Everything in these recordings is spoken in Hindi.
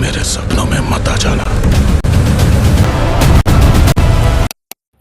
मेरे सपनों में मत आ जाना।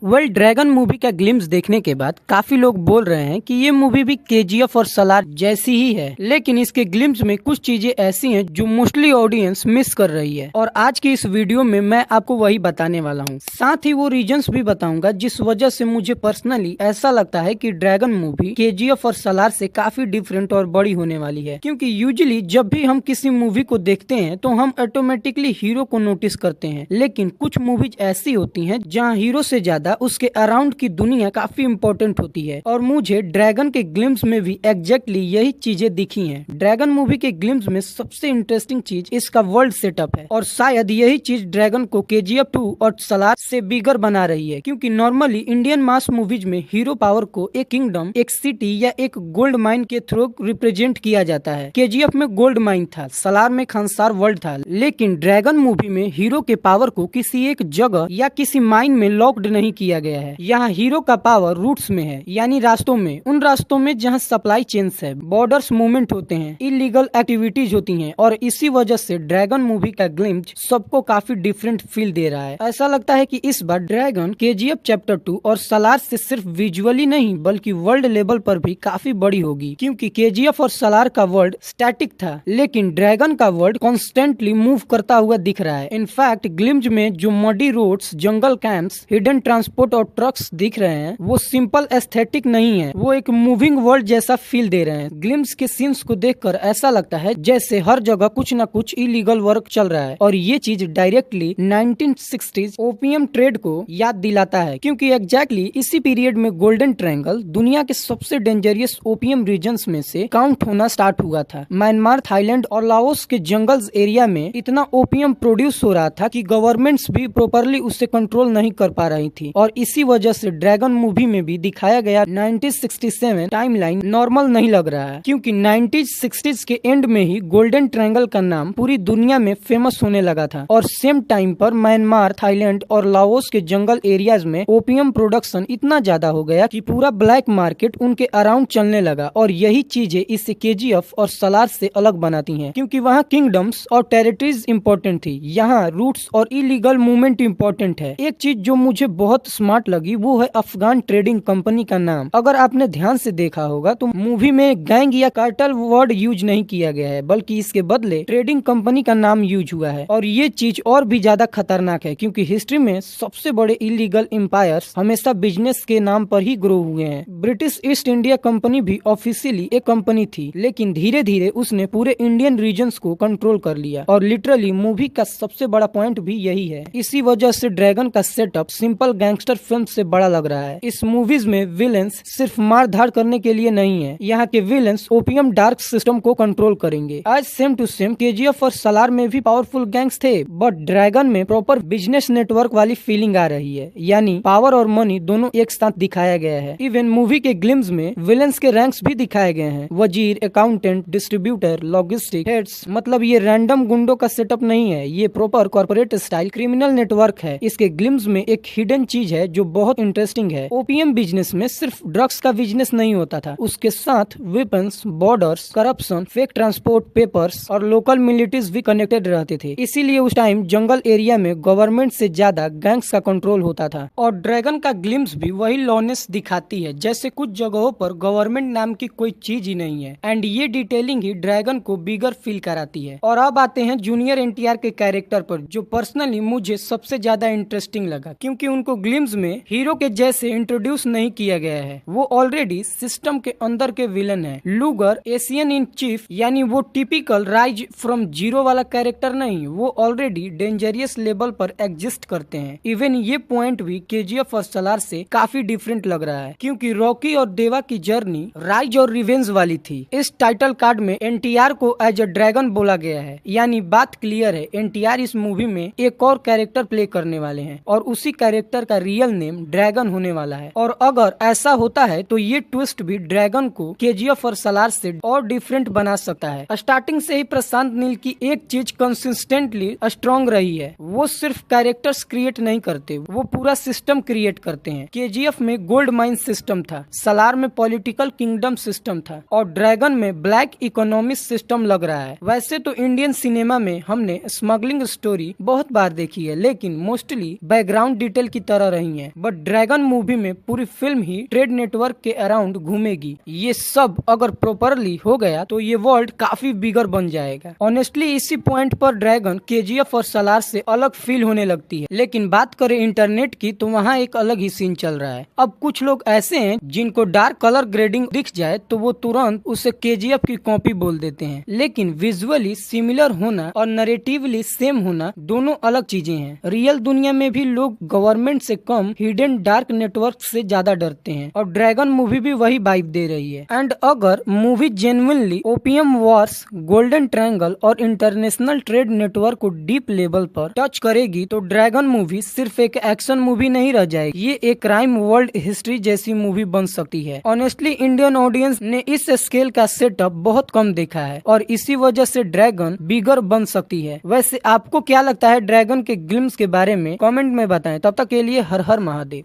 वेल ड्रैगन मूवी का ग्लिम्स देखने के बाद काफी लोग बोल रहे हैं कि ये मूवी भी केजीएफ और सलार जैसी ही है, लेकिन इसके ग्लिम्स में कुछ चीजें ऐसी हैं जो मोस्टली ऑडियंस मिस कर रही है। और आज की इस वीडियो में मैं आपको वही बताने वाला हूँ। साथ ही वो रीजंस भी बताऊंगा जिस वजह से मुझे पर्सनली ऐसा लगता है कि ड्रैगन मूवी केजीएफ और सलार से काफी डिफरेंट और बड़ी होने वाली है। क्योंकि यूजुअली जब भी हम किसी मूवी को देखते हैं तो हम ऑटोमेटिकली हीरो को नोटिस करते हैं, लेकिन कुछ मूवीज ऐसी होती हैं जहाँ हीरो से ज्यादा उसके अराउंड की दुनिया काफी इम्पोर्टेंट होती है। और मुझे ड्रैगन के ग्लिम्स में भी एग्जैक्टली यही चीजें दिखी हैं। ड्रैगन मूवी के ग्लिम्स में सबसे इंटरेस्टिंग चीज इसका वर्ल्ड सेटअप है, और शायद यही चीज ड्रैगन को केजीएफ 2 और सलार से बिगर बना रही है। क्योंकि नॉर्मली इंडियन मास मूवीज में हीरो पावर को एक किंगडम, एक सिटी या एक गोल्ड माइन के थ्रू रिप्रेजेंट किया जाता है। केजीएफ में गोल्ड माइन था, सलार में खानसार वर्ल्ड था, लेकिन ड्रैगन मूवी में हीरो के पावर को किसी एक जगह या किसी माइन में लॉक्ड नहीं किया गया है। यहाँ हीरो का पावर रूट्स में है, यानी रास्तों में, उन रास्तों में जहाँ सप्लाई चेन्स है, बॉर्डर्स मूवमेंट होते हैं, इलीगल एक्टिविटीज होती हैं। और इसी वजह से ड्रैगन मूवी का ग्लिम्स सबको काफी डिफरेंट फील दे रहा है। ऐसा लगता है कि इस बार ड्रैगन केजीएफ चैप्टर 2 और सलार से सिर्फ विजुअली नहीं बल्कि वर्ल्ड लेवल पर भी काफी बड़ी होगी। क्योंकि केजीएफ और सलार का वर्ल्ड स्टैटिक था, लेकिन ड्रैगन का वर्ल्ड कॉन्स्टेंटली मूव करता हुआ दिख रहा है। इनफैक्ट ग्लिम्स में जो मडी रोड्स, जंगल कैंप्स, हिडन ट्रांसपोर्ट और ट्रक्स दिख रहे हैं वो सिंपल एस्थेटिक नहीं है, वो एक मूविंग वर्ल्ड जैसा फील दे रहे हैं। ग्लिम्स के सीन्स को देखकर ऐसा लगता है जैसे हर जगह कुछ न कुछ इलीगल वर्क चल रहा है। और ये चीज डायरेक्टली 1960s ओपियम ट्रेड को याद दिलाता है, क्योंकि एग्जैक्टली इसी पीरियड में गोल्डन ट्रायंगल दुनिया के सबसे डेंजरियस ओपियम रीजन्स में से काउंट होना स्टार्ट हुआ था। म्यांमार, थाईलैंड और लाओस के जंगल्स एरिया में इतना ओपियम प्रोड्यूस हो रहा था कि गवर्नमेंट्स भी प्रॉपरली उसे कंट्रोल नहीं कर पा रही थी। और इसी वजह से ड्रैगन मूवी में भी दिखाया गया 1967 टाइमलाइन नॉर्मल नहीं लग रहा है, क्योंकि 1960s के एंड में ही गोल्डन ट्रायंगल का नाम पूरी दुनिया में फेमस होने लगा था। और सेम टाइम पर म्यांमार, थाईलैंड और लाओस के जंगल एरियाज में ओपियम प्रोडक्शन इतना ज्यादा हो गया कि पूरा ब्लैक मार्केट उनके अराउंड चलने लगा। और यही चीजें इसे केजीएफ और सलार से अलग बनाती हैं, क्योंकि वहाँ किंगडम्स और टेरिटरीज इम्पोर्टेंट थी, यहाँ रूट्स और इलीगल मूवमेंट इम्पोर्टेंट है। एक चीज जो मुझे बहुत स्मार्ट लगी वो है अफगान ट्रेडिंग कंपनी का नाम। अगर आपने ध्यान से देखा होगा तो मूवी में गैंग या कार्टेल वर्ड यूज नहीं किया गया है, बल्कि इसके बदले ट्रेडिंग कंपनी का नाम यूज हुआ है। और ये चीज और भी ज्यादा खतरनाक है, क्योंकि हिस्ट्री में सबसे बड़े इलीगल एम्पायर्स हमेशा बिजनेस के नाम पर ही ग्रो हुए हैं। ब्रिटिश ईस्ट इंडिया कंपनी भी ऑफिशियली एक कंपनी थी, लेकिन धीरे धीरे उसने पूरे इंडियन रीजन्स को कंट्रोल कर लिया। और लिटरली मूवी का सबसे बड़ा पॉइंट भी यही है। इसी वजह से ड्रैगन का सेटअप सिंपल गैंगस्टर फिल्म से बड़ा लग रहा है। इस मूवीज में विलेंस सिर्फ मार धाड़ करने के लिए नहीं है, यहाँ के विलेंस ओपियम डार्क सिस्टम को कंट्रोल करेंगे। आज सेम टू सेम केजीएफ और सलार में भी पावरफुल गैंग्स थे, बट ड्रैगन में प्रॉपर बिजनेस नेटवर्क वाली फीलिंग आ रही है, यानी पावर और मनी दोनों एक साथ दिखाया गया है। इवन मूवी के ग्लिम्स में विलेंस के रैंक्स भी दिखाए गए हैं, वजीर, अकाउंटेंट, डिस्ट्रीब्यूटर, लॉजिस्टिक हेड्स। मतलब ये रैंडम गुंडों का सेटअप नहीं है, ये proper corporate style criminal network है। इसके ग्लिम्स में एक हिडन चीज है जो बहुत इंटरेस्टिंग है। ओपीएम बिजनेस में सिर्फ ड्रग्स का बिजनेस नहीं होता था, उसके साथ weapons, borders, corruption, fake transport papers और लोकल मिलिट्रीज भी कनेक्टेड रहते थे। इसीलिए उस टाइम जंगल एरिया में गवर्नमेंट से ज्यादा गैंग्स का कंट्रोल होता था। और ड्रैगन का ग्लिम्स भी वही लॉनेस दिखाती है, जैसे कुछ जगहों पर गवर्नमेंट नाम की कोई चीज ही नहीं है। एंड ये डिटेलिंग ही ड्रैगन को बिगर फील कराती है। और अब आते हैं जूनियर एनटीआर के कैरेक्टर पर, जो पर्सनली मुझे सबसे ज्यादा इंटरेस्टिंग लगा, क्योंकि उनको ग्लिम्स में हीरो के जैसे इंट्रोड्यूस नहीं किया गया है। वो ऑलरेडी सिस्टम के अंदर के विलन है। लूगर एशियन इन चीफ, यानी वो टिपिकल राइज फ्रॉम जीरो वाला कैरेक्टर नहीं, वो ऑलरेडी डेंजरियस लेवल पर एग्जिस्ट करते हैं। इवन ये पॉइंट भी केजीएफ और सलार से काफी डिफरेंट लग रहा है, क्योंकि रॉकी और देवा की जर्नी राइज और रिवेंज वाली थी। इस टाइटल कार्ड में एनटीआर को एज अ ड्रैगन बोला गया है, यानी बात क्लियर है, एनटीआर इस मूवी में एक और कैरेक्टर प्ले करने वाले हैं और उसी कैरेक्टर का रियल नेम ड्रैगन होने वाला है। और अगर ऐसा होता है तो ये ट्विस्ट भी ड्रैगन को केजीएफ और सलार से और डिफरेंट बना सकता है। स्टार्टिंग से ही प्रशांत नील की एक चीज कंसिस्टेंटली स्ट्रॉन्ग रही है, वो सिर्फ कैरेक्टर्स क्रिएट नहीं करते, वो पूरा सिस्टम क्रिएट करते हैं। केजीएफ में गोल्ड माइन सिस्टम था, सलार में पॉलिटिकल किंगडम सिस्टम था और ड्रैगन में ब्लैक इकोनॉमिक सिस्टम लग रहा है। वैसे तो इंडियन सिनेमा में हमने स्मगलिंग स्टोरी बहुत बार देखी है, लेकिन मोस्टली बैकग्राउंड डिटेल की तरह रही है। बट ड्रैगन मूवी में पूरी फिल्म ही ट्रेड नेटवर्क के अराउंड घूमेगी। ये सब अगर प्रॉपरली हो गया तो ये वर्ल्ड काफी बिगर बन जाएगा। ऑनेस्टली इसी पॉइंट पर ड्रैगन केजीएफ और सलार से अलग फील होने लगती है। लेकिन बात करें इंटरनेट की तो वहाँ एक अलग ही सीन चल रहा है। अब कुछ लोग ऐसे हैं जिनको डार्क कलर ग्रेडिंग दिख जाए तो वो तुरंत उसे केजीएफ की कॉपी बोल देते हैं। लेकिन विजुअली सिमिलर होना और नरेटिवली सेम होना दोनों अलग चीजें हैं। रियल दुनिया में भी लोग गवर्नमेंट से कम हिडन डार्क नेटवर्क से ज्यादा डरते हैं और ड्रैगन मूवी भी वही वाइब दे रही है। एंड अगर movie genuinely opium Wars, golden triangle और इंटरनेशनल ट्रेड नेटवर्क को डीप लेवल पर टच करेगी तो ड्रैगन मूवी सिर्फ एक एक्शन मूवी नहीं रह जाएगी, ये एक क्राइम वर्ल्ड हिस्ट्री जैसी मूवी बन सकती है। ऑनेस्टली इंडियन ऑडियंस ने इस स्केल का सेटअप बहुत कम देखा है और इसी वजह से ड्रैगन बिगर बन सकती है। वैसे आपको क्या लगता है ड्रैगन के ग्लिम्स के बारे में? कमेंट में बताएं। तब तक के लिए हर हर महादेव।